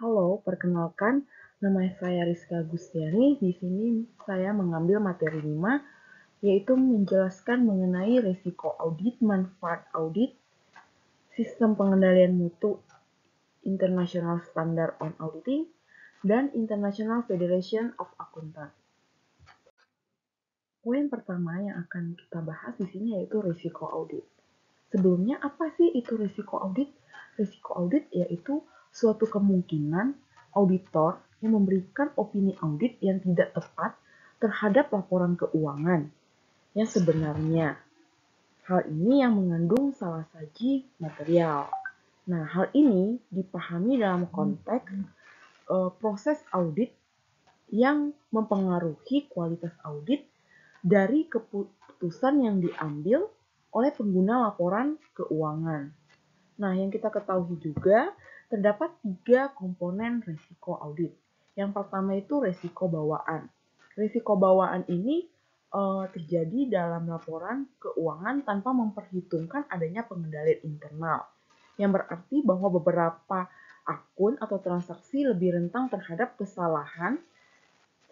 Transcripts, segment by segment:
Halo, perkenalkan, nama saya Rizka Gustiani. Di sini saya mengambil materi 5, yaitu menjelaskan mengenai risiko audit, manfaat audit, sistem pengendalian mutu, International Standard on Auditing, dan International Federation of Accountants. Poin pertama yang akan kita bahas di sini yaitu risiko audit. Sebelumnya, apa sih itu risiko audit? Risiko audit yaitu suatu kemungkinan auditor yang memberikan opini audit yang tidak tepat terhadap laporan keuangan yang sebenarnya. Hal ini yang mengandung salah saji material. Nah, hal ini dipahami dalam konteks proses audit yang mempengaruhi kualitas audit dari keputusan yang diambil oleh pengguna laporan keuangan. Nah, yang kita ketahui juga, terdapat 3 komponen risiko audit. Yang pertama itu risiko bawaan. Risiko bawaan ini terjadi dalam laporan keuangan tanpa memperhitungkan adanya pengendalian internal. Yang berarti bahwa beberapa akun atau transaksi lebih rentan terhadap kesalahan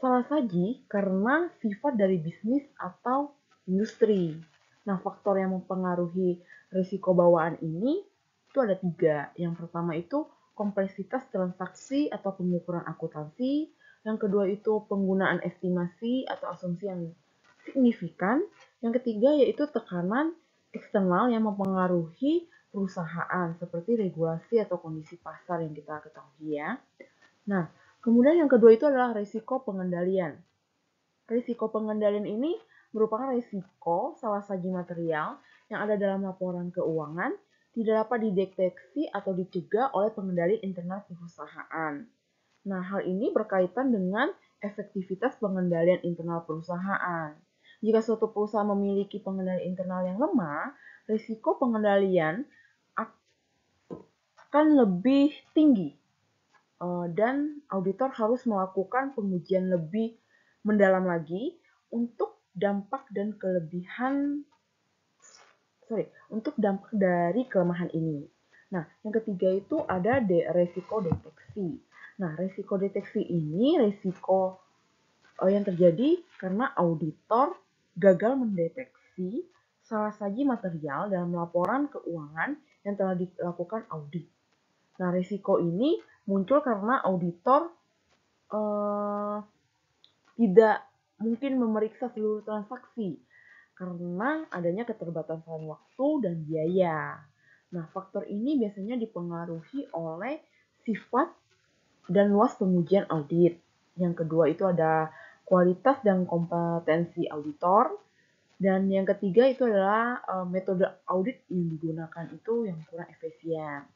salah saji karena sifat dari bisnis atau industri. Nah, faktor yang mempengaruhi risiko bawaan ini itu ada 3. Yang pertama itu kompleksitas transaksi atau pengukuran akuntansi. Yang kedua itu penggunaan estimasi atau asumsi yang signifikan. Yang ketiga yaitu tekanan eksternal yang mempengaruhi perusahaan seperti regulasi atau kondisi pasar yang kita ketahui ya. Nah, kemudian yang kedua itu adalah risiko pengendalian. Risiko pengendalian ini merupakan risiko salah saji material yang ada dalam laporan keuangan tidak dapat dideteksi atau dicegah oleh pengendali internal perusahaan. Nah, hal ini berkaitan dengan efektivitas pengendalian internal perusahaan. Jika suatu perusahaan memiliki pengendalian internal yang lemah, risiko pengendalian akan lebih tinggi dan auditor harus melakukan pengujian lebih mendalam lagi untuk dampak dari kelemahan ini. Nah, yang ketiga itu ada resiko deteksi. Nah, resiko deteksi ini resiko yang terjadi karena auditor gagal mendeteksi salah saji material dalam laporan keuangan yang telah dilakukan audit. Nah, risiko ini muncul karena auditor tidak mungkin memeriksa seluruh transaksi karena adanya keterbatasan waktu dan biaya. Nah, faktor ini biasanya dipengaruhi oleh sifat dan luas pengujian audit. Yang kedua itu ada kualitas dan kompetensi auditor. Dan yang ketiga itu adalah metode audit yang digunakan itu yang kurang efisien.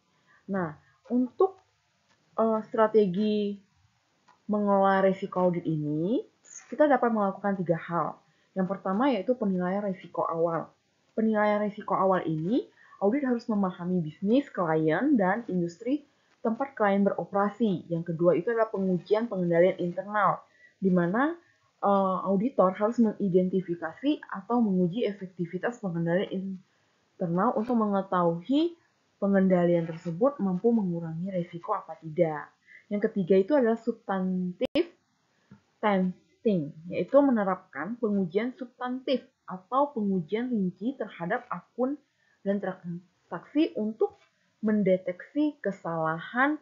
Nah, untuk strategi mengelola risiko audit ini, kita dapat melakukan 3 hal. Yang pertama yaitu penilaian risiko awal. Penilaian risiko awal ini, audit harus memahami bisnis, klien, dan industri tempat klien beroperasi. Yang kedua itu adalah pengujian pengendalian internal, di mana auditor harus mengidentifikasi atau menguji efektivitas pengendalian internal untuk mengetahui pengendalian tersebut mampu mengurangi risiko apa tidak. Yang ketiga itu adalah substantif testing, yaitu menerapkan pengujian substantif atau pengujian rinci terhadap akun dan transaksi untuk mendeteksi kesalahan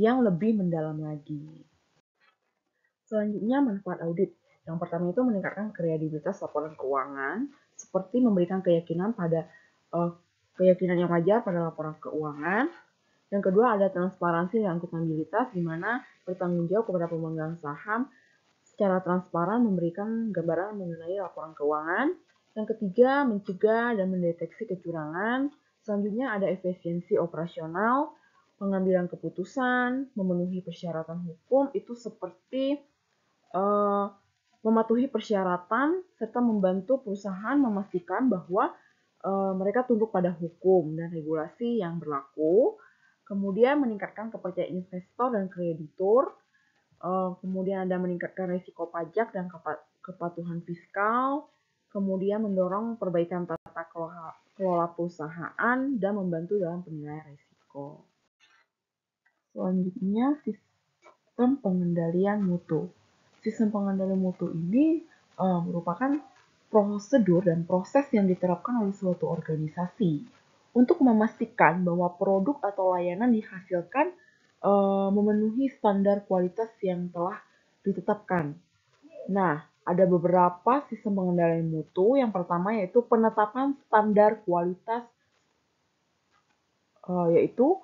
yang lebih mendalam lagi. Selanjutnya, manfaat audit. Yang pertama itu meningkatkan kredibilitas laporan keuangan, seperti memberikan keyakinan keyakinan yang wajar pada laporan keuangan. Yang kedua ada transparansi dan akuntabilitas, di mana bertanggung jawab kepada pemegang saham secara transparan memberikan gambaran mengenai laporan keuangan. Yang ketiga, mencegah dan mendeteksi kecurangan. Selanjutnya ada efisiensi operasional, pengambilan keputusan, memenuhi persyaratan hukum, itu seperti mematuhi persyaratan serta membantu perusahaan memastikan bahwa mereka tunduk pada hukum dan regulasi yang berlaku. Kemudian meningkatkan kepercayaan investor dan kreditur. Kemudian ada meningkatkan risiko pajak dan kepatuhan fiskal. Kemudian mendorong perbaikan tata kelola perusahaan dan membantu dalam penilaian risiko. Selanjutnya, sistem pengendalian mutu. Sistem pengendalian mutu ini merupakan prosedur dan proses yang diterapkan oleh suatu organisasi untuk memastikan bahwa produk atau layanan dihasilkan memenuhi standar kualitas yang telah ditetapkan. Nah, ada beberapa sistem pengendalian mutu. Yang pertama yaitu penetapan standar kualitas, yaitu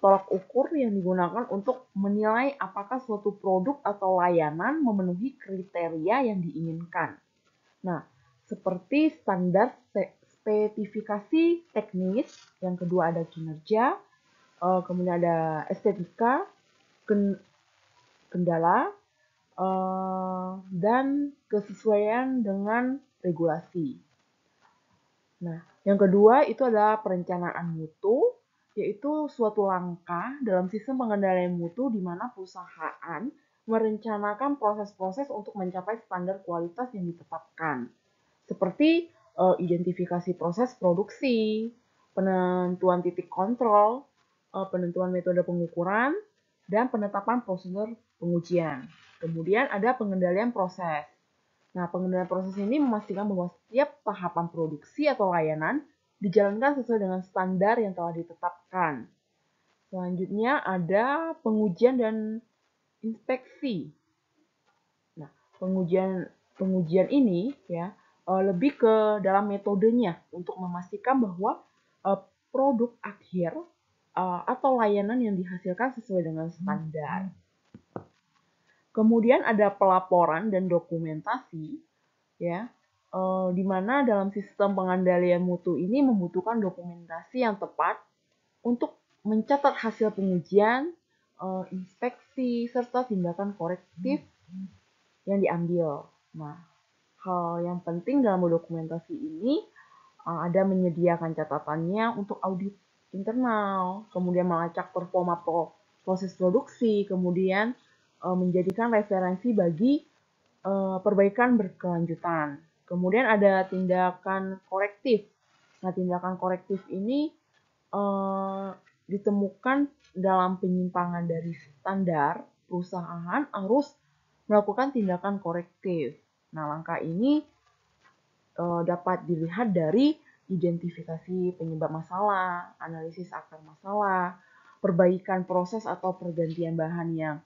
tolak ukur yang digunakan untuk menilai apakah suatu produk atau layanan memenuhi kriteria yang diinginkan. Nah, seperti standar spesifikasi teknis, yang kedua ada kinerja, kemudian ada estetika, kendala, dan kesesuaian dengan regulasi. Nah, yang kedua itu adalah perencanaan mutu, yaitu suatu langkah dalam sistem pengendalian mutu di mana perusahaan merencanakan proses-proses untuk mencapai standar kualitas yang ditetapkan, seperti identifikasi proses produksi, penentuan titik kontrol, penentuan metode pengukuran, dan penetapan prosedur pengujian. Kemudian ada pengendalian proses. Nah, pengendalian proses ini memastikan bahwa setiap tahapan produksi atau layanan dijalankan sesuai dengan standar yang telah ditetapkan. Selanjutnya ada pengujian dan inspeksi. Nah, pengujian ini ya lebih ke dalam metodenya untuk memastikan bahwa produk akhir atau layanan yang dihasilkan sesuai dengan standar. Kemudian ada pelaporan dan dokumentasi, ya, di mana dalam sistem pengendalian mutu ini membutuhkan dokumentasi yang tepat untuk mencatat hasil pengujian, inspeksi, serta tindakan korektif yang diambil. Nah, hal yang penting dalam dokumentasi ini ada menyediakan catatannya untuk audit internal, kemudian melacak performa proses produksi, kemudian menjadikan referensi bagi perbaikan berkelanjutan. Kemudian ada tindakan korektif. Nah, tindakan korektif ini ditemukan dalam penyimpangan dari standar, perusahaan harus melakukan tindakan korektif. Nah, langkah ini dapat dilihat dari identifikasi penyebab masalah, analisis akar masalah, perbaikan proses atau pergantian bahan yang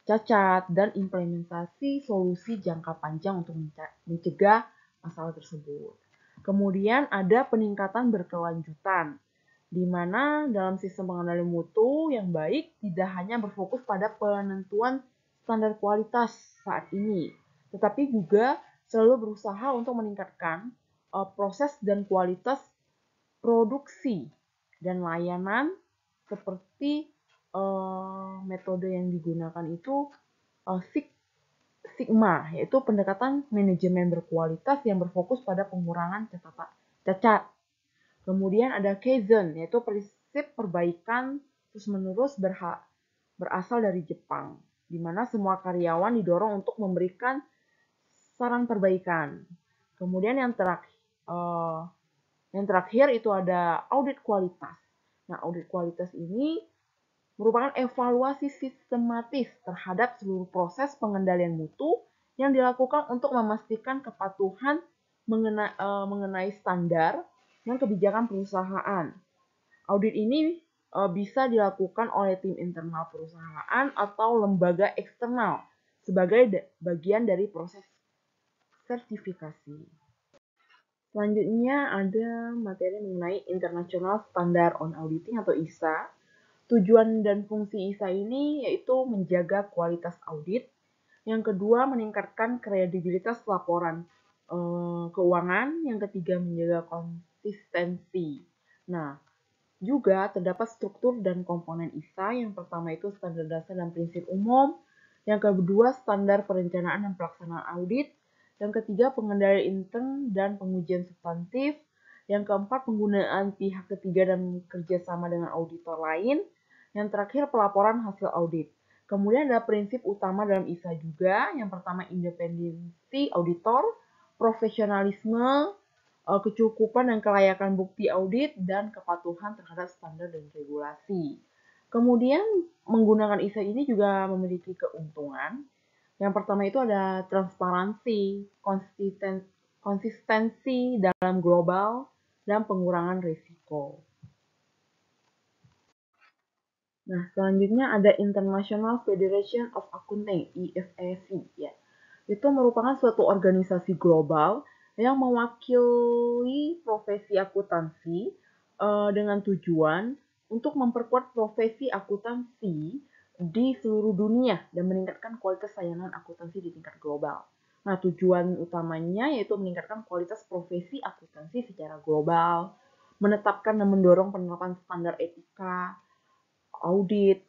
cacat, dan implementasi solusi jangka panjang untuk mencegah masalah tersebut. Kemudian ada peningkatan berkelanjutan, di mana dalam sistem pengendalian mutu yang baik tidak hanya berfokus pada penentuan standar kualitas saat ini, tetapi juga selalu berusaha untuk meningkatkan proses dan kualitas produksi dan layanan, seperti metode yang digunakan itu Sigma, yaitu pendekatan manajemen berkualitas yang berfokus pada pengurangan cacat. Kemudian ada Kaizen, yaitu prinsip perbaikan terus-menerus berasal dari Jepang, di mana semua karyawan didorong untuk memberikan saran perbaikan. Kemudian yang terakhir itu ada audit kualitas. Nah, audit kualitas ini merupakan evaluasi sistematis terhadap seluruh proses pengendalian mutu yang dilakukan untuk memastikan kepatuhan mengenai standar dan kebijakan perusahaan. Audit ini bisa dilakukan oleh tim internal perusahaan atau lembaga eksternal sebagai bagian dari proses sertifikasi. Selanjutnya ada materi mengenai International Standard on Auditing atau ISA. Tujuan dan fungsi ISA ini yaitu menjaga kualitas audit. Yang kedua, meningkatkan kredibilitas laporan keuangan. Yang ketiga, menjaga konsistensi. Nah, juga terdapat struktur dan komponen ISA. Yang pertama itu standar dasar dan prinsip umum. Yang kedua, standar perencanaan dan pelaksanaan audit. Yang ketiga, pengendalian intern dan pengujian substantif. Yang keempat, penggunaan pihak ketiga dan kerjasama dengan auditor lain. Yang terakhir, pelaporan hasil audit. Kemudian ada prinsip utama dalam ISA juga. Yang pertama, independensi auditor, profesionalisme, kecukupan dan kelayakan bukti audit, dan kepatuhan terhadap standar dan regulasi. Kemudian menggunakan ISO ini juga memiliki keuntungan. Yang pertama itu ada transparansi, konsistensi dalam global, dan pengurangan risiko. Nah, selanjutnya ada International Federation of Accounting, IFAC, ya. Itu merupakan suatu organisasi global yang mewakili profesi akuntansi dengan tujuan untuk memperkuat profesi akuntansi di seluruh dunia dan meningkatkan kualitas layanan akuntansi di tingkat global. Nah, tujuan utamanya yaitu meningkatkan kualitas profesi akuntansi secara global, menetapkan dan mendorong penerapan standar etika, audit,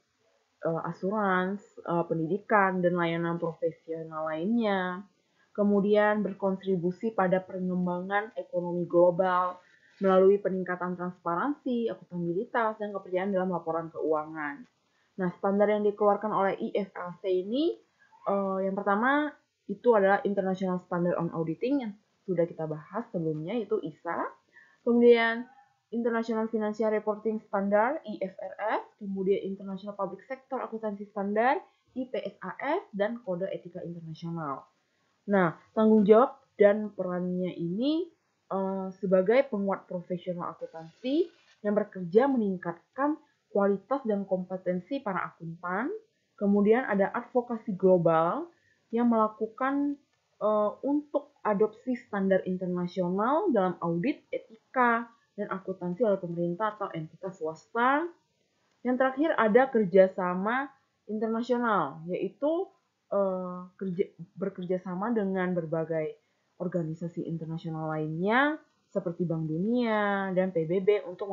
asuransi, pendidikan, dan layanan profesional lainnya. Kemudian berkontribusi pada pengembangan ekonomi global melalui peningkatan transparansi, akuntabilitas, dan kepercayaan dalam laporan keuangan. Nah, standar yang dikeluarkan oleh IFAC ini yang pertama itu adalah International Standard on Auditing yang sudah kita bahas sebelumnya, itu ISA. Kemudian International Financial Reporting Standard (IFRS), kemudian International Public Sector Accountancy Standard (IPSAS), dan Kode Etika Internasional. Nah, tanggung jawab dan perannya ini sebagai penguat profesional akuntansi yang bekerja meningkatkan kualitas dan kompetensi para akuntan. Kemudian ada advokasi global yang melakukan untuk adopsi standar internasional dalam audit, etika, dan akuntansi oleh pemerintah atau entitas swasta. Yang terakhir ada kerjasama internasional, yaitu bekerjasama dengan berbagai organisasi internasional lainnya seperti Bank Dunia dan PBB untuk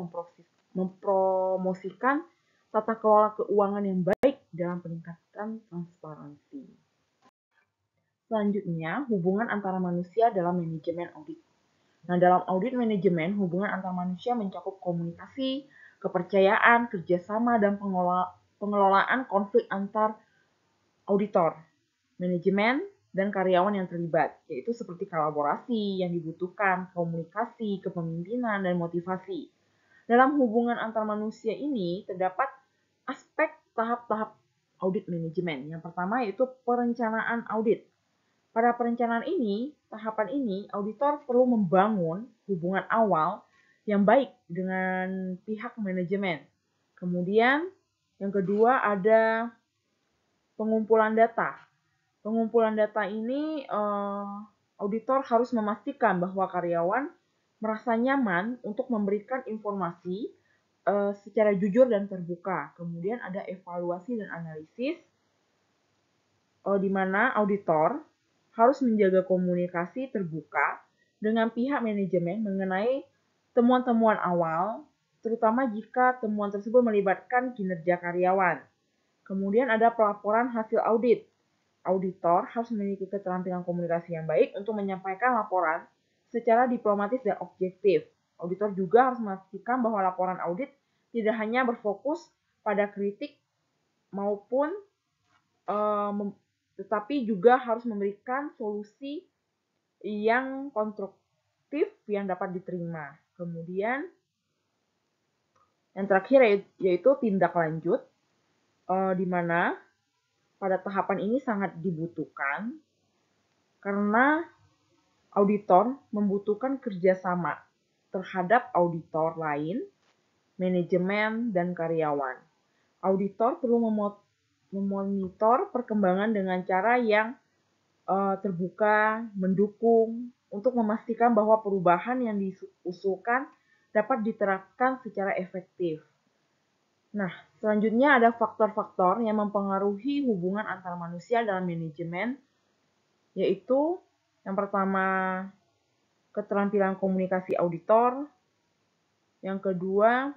mempromosikan tata kelola keuangan yang baik dalam peningkatan transparansi. Selanjutnya, hubungan antara manusia dalam manajemen audit. Nah, dalam audit manajemen, hubungan antar manusia mencakup komunikasi, kepercayaan, kerjasama, dan pengelolaan konflik antar auditor, manajemen, dan karyawan yang terlibat, yaitu seperti kolaborasi yang dibutuhkan, komunikasi, kepemimpinan, dan motivasi. Dalam hubungan antar manusia ini terdapat aspek tahap-tahap audit manajemen. Yang pertama yaitu perencanaan audit. Pada perencanaan ini, tahapan ini, auditor perlu membangun hubungan awal yang baik dengan pihak manajemen. Kemudian, yang kedua ada pengumpulan data. Pengumpulan data ini, auditor harus memastikan bahwa karyawan merasa nyaman untuk memberikan informasi secara jujur dan terbuka. Kemudian ada evaluasi dan analisis, di mana auditor harus menjaga komunikasi terbuka dengan pihak manajemen mengenai temuan-temuan awal, terutama jika temuan tersebut melibatkan kinerja karyawan. Kemudian ada pelaporan hasil audit. Auditor harus memiliki keterampilan komunikasi yang baik untuk menyampaikan laporan secara diplomatis dan objektif. Auditor juga harus memastikan bahwa laporan audit tidak hanya berfokus pada kritik maupun tetapi juga harus memberikan solusi yang konstruktif yang dapat diterima. Kemudian yang terakhir yaitu tindak lanjut, di mana pada tahapan ini sangat dibutuhkan karena auditor membutuhkan kerjasama terhadap auditor lain, manajemen, dan karyawan. Auditor perlu memonitor perkembangan dengan cara yang terbuka, mendukung, untuk memastikan bahwa perubahan yang diusulkan dapat diterapkan secara efektif. Nah, selanjutnya ada faktor-faktor yang mempengaruhi hubungan antar manusia dalam manajemen, yaitu yang pertama keterampilan komunikasi auditor, yang kedua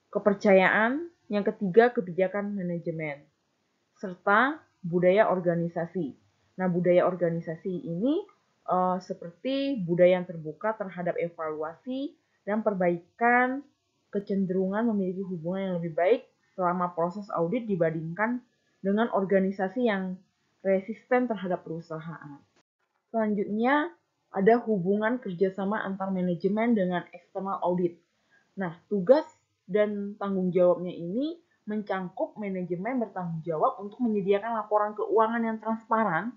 kepercayaan, yang ketiga kebijakan manajemen, serta budaya organisasi. Nah, budaya organisasi ini seperti budaya yang terbuka terhadap evaluasi dan perbaikan, kecenderungan memiliki hubungan yang lebih baik selama proses audit dibandingkan dengan organisasi yang resisten terhadap perusahaan. Selanjutnya, ada hubungan kerjasama antar manajemen dengan external audit. Nah, tugas dan tanggung jawabnya ini mencangkup manajemen bertanggung jawab untuk menyediakan laporan keuangan yang transparan,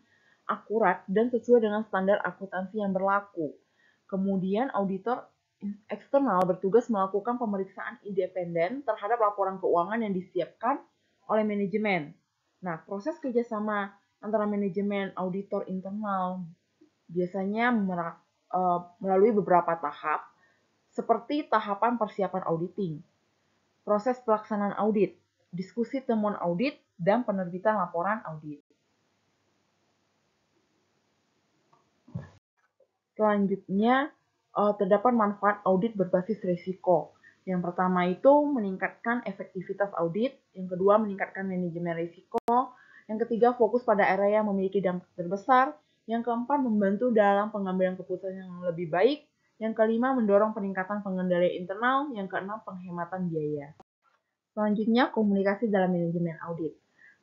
akurat, dan sesuai dengan standar akuntansi yang berlaku. Kemudian auditor eksternal bertugas melakukan pemeriksaan independen terhadap laporan keuangan yang disiapkan oleh manajemen. Nah, proses kerjasama antara manajemen auditor internal biasanya melalui beberapa tahap, seperti tahapan persiapan auditing, proses pelaksanaan audit, diskusi temuan audit, dan penerbitan laporan audit. Selanjutnya, terdapat manfaat audit berbasis risiko. Yang pertama itu meningkatkan efektivitas audit, yang kedua meningkatkan manajemen risiko, yang ketiga fokus pada area yang memiliki dampak terbesar, yang keempat membantu dalam pengambilan keputusan yang lebih baik, yang kelima mendorong peningkatan pengendalian internal, yang keenam penghematan biaya. Selanjutnya, komunikasi dalam manajemen audit.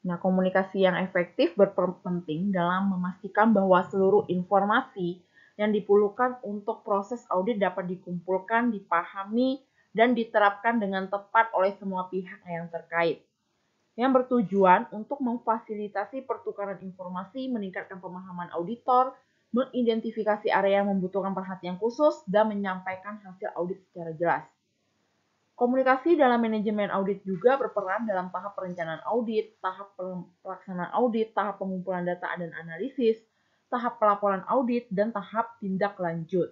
Nah, komunikasi yang efektif berperan penting dalam memastikan bahwa seluruh informasi yang diperlukan untuk proses audit dapat dikumpulkan, dipahami, dan diterapkan dengan tepat oleh semua pihak yang terkait. Yang bertujuan untuk memfasilitasi pertukaran informasi, meningkatkan pemahaman auditor, mengidentifikasi area yang membutuhkan perhatian khusus, dan menyampaikan hasil audit secara jelas. Komunikasi dalam manajemen audit juga berperan dalam tahap perencanaan audit, tahap pelaksanaan audit, tahap pengumpulan data dan analisis, tahap pelaporan audit, dan tahap tindak lanjut.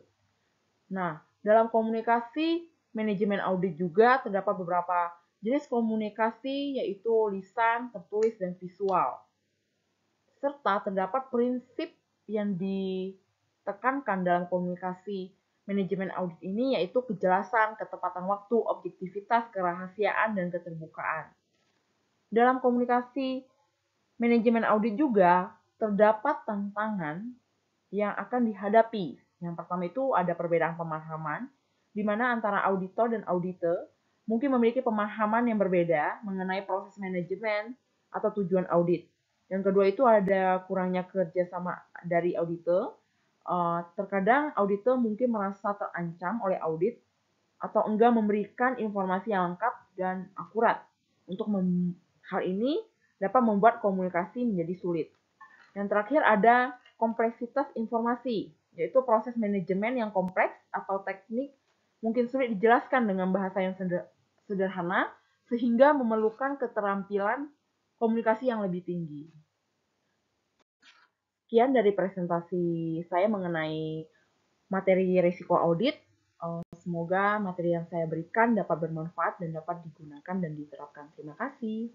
Nah, dalam komunikasi manajemen audit juga terdapat beberapa jenis komunikasi, yaitu lisan, tertulis, dan visual. Serta terdapat prinsip yang ditekankan dalam komunikasi manajemen audit ini, yaitu kejelasan, ketepatan waktu, objektivitas, kerahasiaan, dan keterbukaan. Dalam komunikasi manajemen audit juga terdapat tantangan yang akan dihadapi. Yang pertama itu ada perbedaan pemahaman, di mana antara auditor dan auditor mungkin memiliki pemahaman yang berbeda mengenai proses manajemen atau tujuan audit. Yang kedua itu ada kurangnya kerjasama dari auditor. Terkadang auditor mungkin merasa terancam oleh audit atau enggan memberikan informasi yang lengkap dan akurat. Hal ini dapat membuat komunikasi menjadi sulit. Yang terakhir ada kompleksitas informasi, yaitu proses manajemen yang kompleks atau teknik mungkin sulit dijelaskan dengan bahasa yang sederhana, sehingga memerlukan keterampilan komunikasi yang lebih tinggi. Sekian dari presentasi saya mengenai materi risiko audit. Semoga materi yang saya berikan dapat bermanfaat dan dapat digunakan dan diterapkan. Terima kasih.